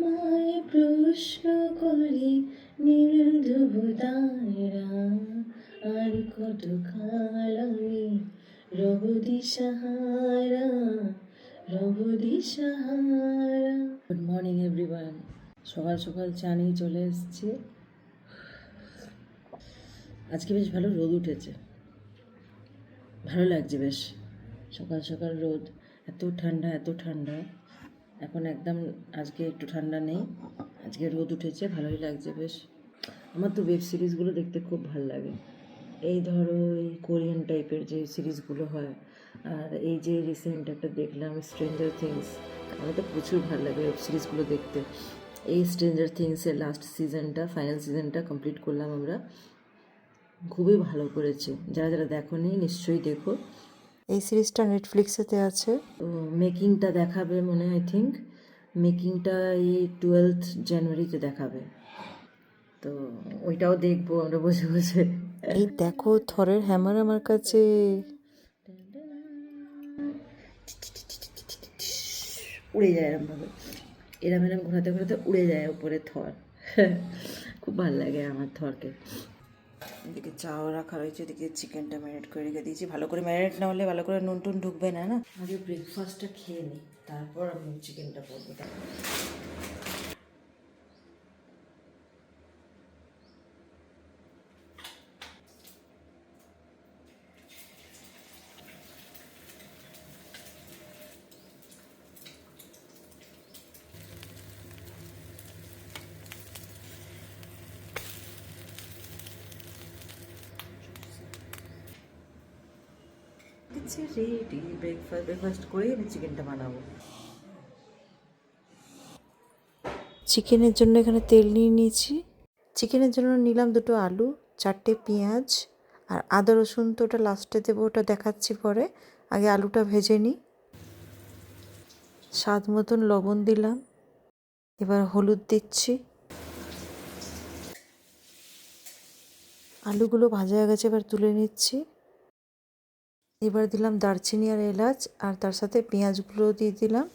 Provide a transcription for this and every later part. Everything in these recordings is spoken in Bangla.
তোমায় প্রশ্ন করি নীল ধ্রুবতারা, আর কত কাল আমি রব দিশাহারা, রব দিশাহারা। Good morning everyone. সকাল সকাল চা নিয়ে চলে এসেছি। আজকে বেশ ভালো রোদ উঠেছে, ভালো লাগছে বেশ। সকাল সকাল রোদ, এত ঠান্ডা এত ঠান্ডা। এখন একদম আজকে একটু ঠান্ডা নেই, আজকে রোদ উঠেছে, ভালোই লাগছে বেশ। আমার তো ওয়েব সিরিজগুলো দেখতে খুব ভালো লাগে। এই ধরো এই কোরিয়ান টাইপের যে সিরিজগুলো হয়, আর এই যে রিসেন্ট একটা দেখলাম স্ট্রেঞ্জার থিংস, আমার তো প্রচুর ভালো লাগে ওয়েব সিরিজগুলো দেখতে। এই স্ট্রেঞ্জার থিংসের লাস্ট সিজনটা, ফাইনাল সিজনটা কমপ্লিট করলাম আমরা। খুবই ভালো করেছে, যারা যারা দেখোনি নিশ্চয়ই দেখো। এই সিরিজটা নেটফ্লিক্সেতে আছে। তো মেকিংটা দেখাবে মনে হয়, থিঙ্ক মেকিংটা এই 12th জানুয়ারিতে দেখাবে, তো ওইটাও দেখবো আমরা বসে বসে। এই দেখো থরের হ্যামার আমার কাছে। উড়ে যায় এরমভাবে, এরম এরম ঘোরাতে ঘোরাতে উড়ে যায় উপরে থর। খুব ভালো লাগে আমার থরকে। এদিকে চাও রাখা রয়েছে, এদিকে চিকেনটা ম্যারিনেট করে রেখে দিয়েছি। ভালো করে ম্যারিনেট না হলে ভালো করে নুন টুন ঢুকবে না। আগে ব্রেকফাস্টটা খেয়ে নিই, তারপর আমি চিকেনটা করবো। রেডি ব্রেকফাস্ট করে আমি চিকেনটা বানাবো। চিকেনের জন্য এখানে তেল নিয়ে নিয়েছি। চিকেনের জন্য নিলাম 2টো আলু, 4টে পেঁয়াজ, আর আদা রসুন তো ওটা লাস্টে দেবো, ওটা দেখাচ্ছি পরে। আগে আলুটা ভেজে নিই। স্বাদ মতন লবণ দিলাম, এবার হলুদ দিচ্ছি। আলুগুলো ভাজা হয়ে গেছে, এবার তুলে নিচ্ছি। এবার দিলাম দারচিনি আর এলাচ, আর তার সাথে পেঁয়াজগুলো দিয়ে দিলাম।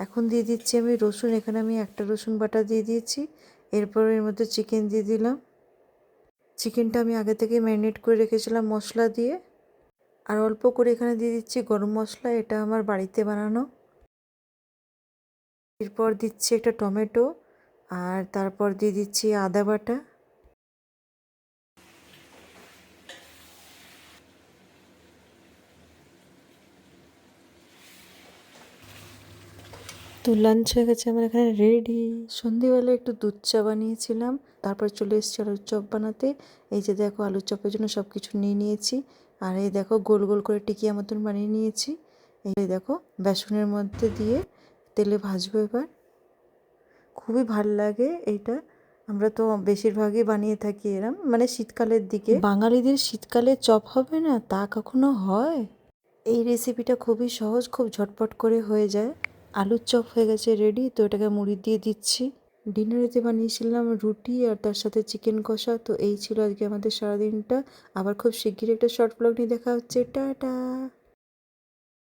এখন দিয়ে দিচ্ছি আমি রসুন, এখানে আমি 1টা রসুন বাটা দিয়ে দিয়েছি। এরপর এর মধ্যে চিকেন দিয়ে দিলাম। চিকেনটা আমি আগে থেকে ম্যারিনেট করে রেখেছিলাম মশলা দিয়ে। আর অল্প করে এখানে দিয়ে দিচ্ছি গরম মশলা, এটা আমার বাড়িতে বানানো। এরপর দিচ্ছি একটা টমেটো, আর তারপর দিয়ে দিচ্ছি আদা বাটা। তো লাঞ্চ হয়ে গেছে আমার এখানে রেডি। সন্ধেবেলা একটু দুধ চা বানিয়েছিলাম, তারপর চলে এসেছি আলুর চপ বানাতে। এই যে দেখো আলুর চপের জন্য সব কিছু নিয়ে নিয়েছি। আর এই দেখো গোল গোল করে টিকিয়া মতন বানিয়ে নিয়েছি। এই দেখো বেসনের মধ্যে দিয়ে তেলে ভাজবো এবার। খুবই ভাল লাগে এইটা, আমরা তো বেশিরভাগই বানিয়ে থাকি এরম, মানে শীতকালের দিকে। বাঙালিদের শীতকালে চপ হবে না তা কখনো হয়? এই রেসিপিটা খুবই সহজ, খুব ঝটপট করে হয়ে যায়। আলুর চপ হয়ে গেছে রেডি, তো এটাকে মুড়ি দিয়ে দিচ্ছি। ডিনারেতে বানিয়েছিলাম রুটি আর তার সাথে চিকেন কষা। তো এই ছিল আজকে আমাদের সারাদিনটা। আবার খুব শিগগিরই একটা শর্ট ব্লগ নিয়ে দেখা হচ্ছে। টাটা।